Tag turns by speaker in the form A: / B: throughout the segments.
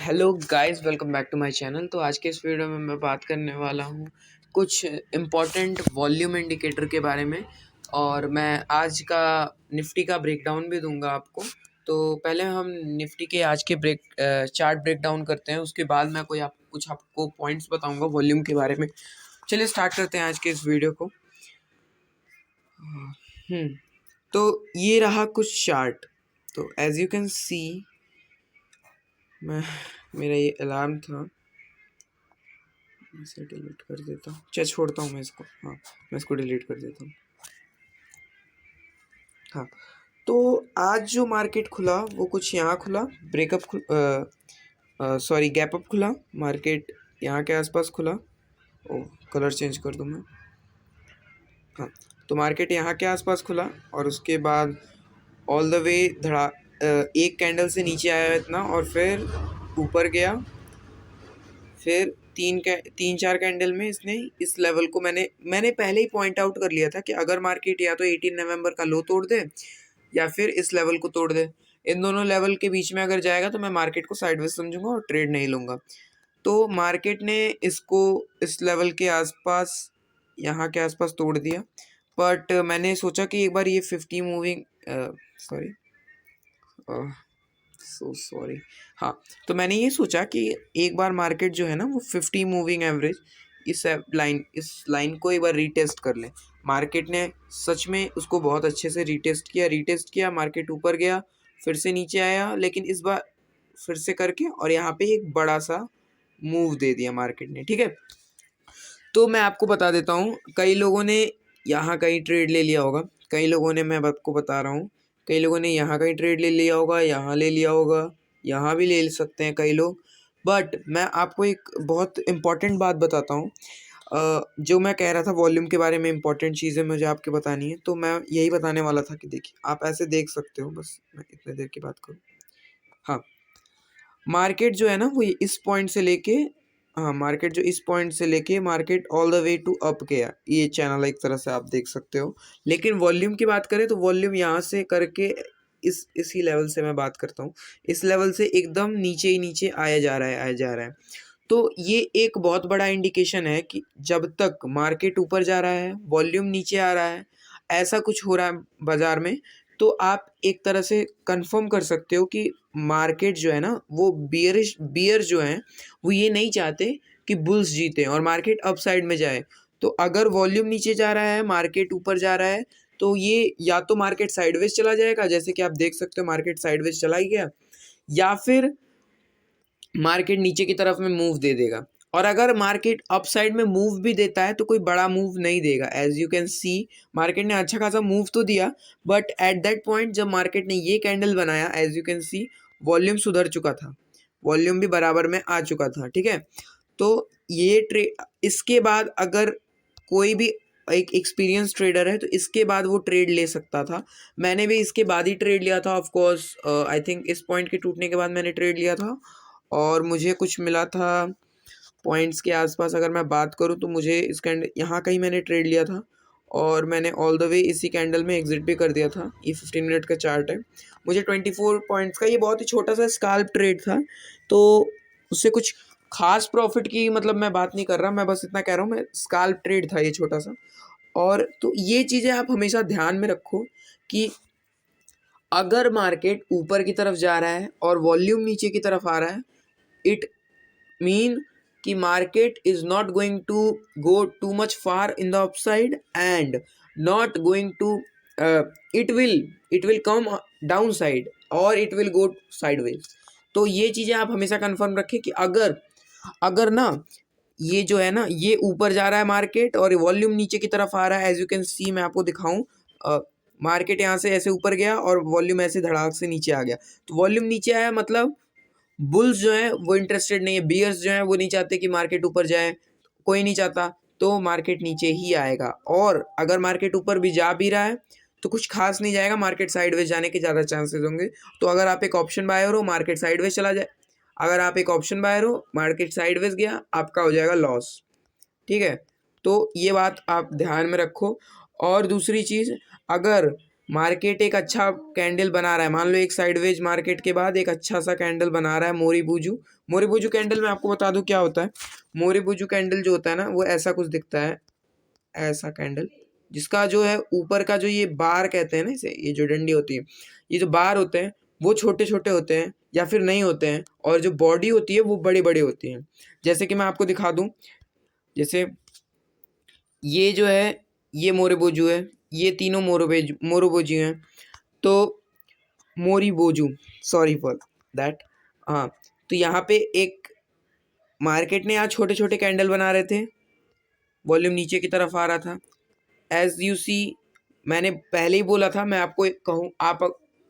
A: Hello guys, welcome back to my channel. तो आज के इस वीडियो में मैं बात करने वाला हूँ कुछ इम्पॉर्टेंट वॉल्यूम इंडिकेटर के बारे में, और मैं आज का निफ्टी का ब्रेकडाउन भी दूंगा आपको। तो पहले हम निफ्टी के आज के चार्ट ब्रेकडाउन करते हैं, उसके बाद मैं कुछ आपको पॉइंट्स बताऊंगा वॉल्यूम के बारे में। चलिए स्टार्ट करते हैं आज के इस वीडियो को। हम्म तो ये रहा कुछ चार्ट। तो एज यू कैन सी, मेरा ये अलार्म था, इसे डिलीट कर देता हूँ। चल छोड़ता हूँ मैं इसको। हाँ, मैं इसको डिलीट कर देता हूँ। हाँ, तो आज जो मार्केट खुला वो कुछ यहाँ खुला, सॉरी गैप अप खुला। मार्केट यहाँ के आसपास खुला। ओ, कलर चेंज कर दूँ मैं। हाँ, तो मार्केट यहाँ के आसपास खुला और उसके बाद ऑल द वे एक कैंडल से नीचे आया इतना, और फिर ऊपर गया। फिर तीन चार कैंडल में इसने इस लेवल को मैंने पहले ही पॉइंट आउट कर लिया था कि अगर मार्केट या तो 18 नवंबर का लो तोड़ दे या फिर इस लेवल को तोड़ दे, इन दोनों लेवल के बीच में अगर जाएगा तो मैं मार्केट को साइडवेज समझूंगा और ट्रेड नहीं लूँगा। तो मार्केट ने इसको इस लेवल के आसपास, यहाँ के आसपास तोड़ दिया। बट मैंने सोचा कि एक बार ये 50 मूविंग सॉरी सो सॉरी हाँ, तो मैंने ये सोचा कि एक बार मार्केट जो है ना वो 50 मूविंग एवरेज इस लाइन को एक बार रीटेस्ट कर ले। मार्केट ने सच में उसको बहुत अच्छे से रीटेस्ट किया। मार्केट ऊपर गया, फिर से नीचे आया, लेकिन इस बार फिर से करके और यहाँ पे एक बड़ा सा मूव दे दिया मार्केट ने। ठीक है, तो मैं आपको बता देता हूँ, कई लोगों ने यहाँ कहीं ट्रेड ले लिया होगा, कई लोगों ने, मैं आपको बता रहा हूँ, कई लोगों ने यहाँ कहीं ट्रेड ले लिया होगा, यहाँ ले लिया होगा, यहाँ भी ले सकते हैं कई लोग। बट मैं आपको एक बहुत इम्पॉर्टेंट बात बताता हूँ। जो मैं कह रहा था वॉल्यूम के बारे में, इम्पॉर्टेंट चीज़ें मुझे आपके बतानी है, तो मैं यही बताने वाला था कि देखिए आप ऐसे देख सकते हो। बस मैं इतने देर की बात करूँ। हाँ, मार्केट जो है ना वो इस पॉइंट से लेके, हाँ, मार्केट जो इस पॉइंट से लेके market all the way to up गया, ये चैनल एक तरह से आप देख सकते हो। लेकिन वॉल्यूम की बात करें तो वॉल्यूम यहाँ से करके इसी लेवल से मैं बात करता हूँ, इस लेवल से एकदम नीचे ही नीचे आया जा रहा है। तो ये एक बहुत बड़ा इंडिकेशन है कि जब तक मार्केट ऊपर जा रहा है, वॉल्यूम नीचे आ रहा है, ऐसा कुछ हो रहा है बाजार में, तो आप एक तरह से कंफर्म कर सकते हो कि मार्केट जो है ना वो बियर जो है वो ये नहीं चाहते कि बुल्स जीते और मार्केट अप साइड में जाए। तो अगर वॉल्यूम नीचे जा रहा है, मार्केट ऊपर जा रहा है, तो ये या तो मार्केट साइडवेज चला जाएगा, जैसे कि आप देख सकते हो मार्केट साइडवेज चला ही गया, या फिर मार्केट नीचे की तरफ में मूव दे देगा। और अगर मार्केट अप साइड में मूव भी देता है तो कोई बड़ा मूव नहीं देगा। As you can see, market ने अच्छा खासा मूव तो दिया, बट एट दैट पॉइंट जब मार्केट ने ये कैंडल बनाया, as you can see, volume सुधर चुका था, वॉल्यूम भी बराबर में आ चुका था। ठीक है, तो इसके बाद अगर कोई भी एक एक्सपीरियंस ट्रेडर है तो इसके बाद वो ट्रेड ले सकता था। मैंने भी इसके बाद ही ट्रेड लिया था, ऑफ कोर्स आई थिंक इस पॉइंट के टूटने के बाद मैंने ट्रेड लिया था, और मुझे कुछ मिला था पॉइंट्स के आसपास। अगर मैं बात करूं तो मुझे इस कैंडल यहाँ कहीं मैंने ट्रेड लिया था, और मैंने ऑल द वे इसी कैंडल में एग्जिट भी कर दिया था। ये 15 मिनट का चार्ट है, मुझे 24 पॉइंट्स का, ये बहुत ही छोटा सा स्काल्प ट्रेड था, तो उससे कुछ खास प्रॉफिट की मतलब मैं बात नहीं कर रहा, मैं बस इतना कह रहा हूँ, मैं स्काल्प ट्रेड था ये छोटा सा। और तो ये चीज़ें आप हमेशा ध्यान में रखो कि अगर मार्केट ऊपर की तरफ जा रहा है और वॉल्यूम नीचे की तरफ आ रहा है, इट मीन कि market is not going to go too much far in the upside and not going to it will come down side और इट विल गो साइडवेज। तो ये चीज़ें आप हमेशा कंफर्म रखें कि अगर अगर ना ये जो है ना ये ऊपर जा रहा है मार्केट और वॉल्यूम नीचे की तरफ आ रहा है, एज यू कैन सी, मैं आपको दिखाऊं, मार्केट यहाँ से ऐसे ऊपर गया और वॉल्यूम ऐसे धड़ाक से नीचे आ गया, तो वॉल्यूम नीचे आया मतलब बुल्स जो है वो इंटरेस्टेड नहीं है, बियर्स जो है वो नहीं चाहते कि मार्केट ऊपर जाए, कोई नहीं चाहता, तो मार्केट नीचे ही आएगा। और अगर मार्केट ऊपर भी जा भी रहा है तो कुछ खास नहीं जाएगा, मार्केट साइडवेज जाने के ज़्यादा चांसेस होंगे। तो अगर आप एक ऑप्शन बायर हो, मार्केट साइडवेज चला जाए, अगर आप एक ऑप्शन बायर हो, मार्केट साइडवेज गया, आपका हो जाएगा लॉस। ठीक है, तो ये बात आप ध्यान में रखो। और दूसरी चीज़, अगर मार्केट एक अच्छा कैंडल बना रहा है, मान लो एक साइडवेज मार्केट के बाद एक अच्छा सा कैंडल बना रहा है मोरीबुजू। मोरीबुजू कैंडल मैं आपको बता दूं क्या होता है। मोरीबुजू कैंडल जो होता है ना, वो ऐसा कुछ दिखता है, ऐसा कैंडल, जिसका जो है ऊपर का जो ये बार कहते हैं ना इसे, ये जो डंडी होती है, ये जो बार होते हैं वो छोटे छोटे होते हैं या फिर नहीं होते हैं, और जो बॉडी होती है वो बड़ी बड़ी होती है। जैसे कि मैं आपको दिखा दूं, जैसे ये जो है ये मोरीबुजू है, ये तीनों मोरीबुजू हैं। तो मोरीबुजू, सॉरी फॉर दैट। हाँ, तो यहाँ पे एक मार्केट ने यहाँ छोटे छोटे कैंडल बना रहे थे, वॉल्यूम नीचे की तरफ आ रहा था। एज यू सी, मैंने पहले ही बोला था, मैं आपको एक कहूँ आप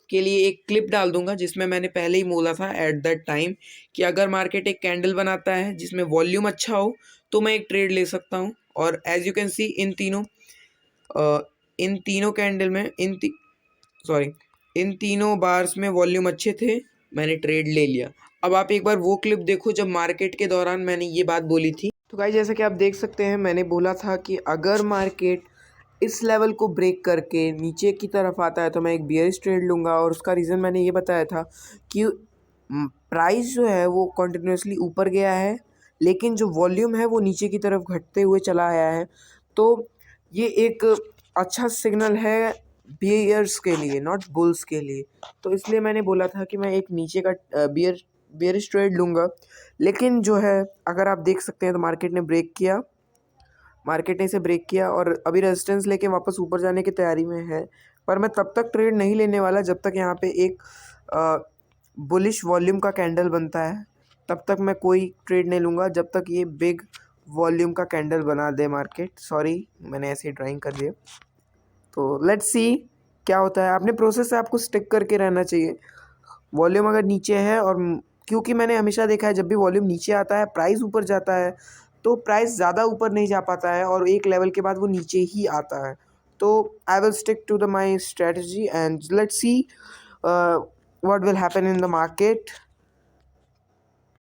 A: के लिए एक क्लिप डाल दूंगा जिसमें मैंने पहले ही बोला था एट दैट टाइम कि अगर मार्केट एक कैंडल बनाता है जिसमें वॉल्यूम अच्छा हो तो मैं एक ट्रेड ले सकता हूँ। और एज यू कैन सी इन तीनों कैंडल में सॉरी इन तीनों बार्स में वॉल्यूम अच्छे थे, मैंने ट्रेड ले लिया। अब आप एक बार वो क्लिप देखो जब मार्केट के दौरान मैंने ये बात बोली थी। तो गाइस जैसा कि आप देख सकते हैं, मैंने बोला था कि अगर मार्केट इस लेवल को ब्रेक करके नीचे की तरफ आता है तो मैं एक बियरिश ट्रेड लूँगा। और उसका रीज़न मैंने ये बताया था कि प्राइस जो है वो कंटिन्यूसली ऊपर गया है, लेकिन जो वॉल्यूम है वो नीचे की तरफ घटते हुए चला आया है। तो ये एक अच्छा सिग्नल है बियर्स के लिए, नॉट बुल्स के लिए। तो इसलिए मैंने बोला था कि मैं एक नीचे का बियरिश ट्रेड लूँगा। लेकिन जो है, अगर आप देख सकते हैं तो मार्केट ने इसे ब्रेक किया और अभी रेजिस्टेंस लेके वापस ऊपर जाने की तैयारी में है। पर मैं तब तक ट्रेड नहीं लेने वाला जब तक यहाँ पे एक बुलिश वॉल्यूम का कैंडल बनता है। तब तक मैं कोई ट्रेड नहीं लूँगा जब तक ये बिग वॉल्यूम का कैंडल बना दे मार्केट। सॉरी, मैंने ऐसे ही ड्राइंग कर दिया। तो लेट्स सी क्या होता है। अपने प्रोसेस से आपको स्टिक करके रहना चाहिए। वॉल्यूम अगर नीचे है, और क्योंकि मैंने हमेशा देखा है जब भी वॉल्यूम नीचे आता है प्राइस ऊपर जाता है, तो प्राइस ज़्यादा ऊपर नहीं जा पाता है और एक लेवल के बाद वो नीचे ही आता है। तो I will stick to the my strategy and let's see what will happen in the market.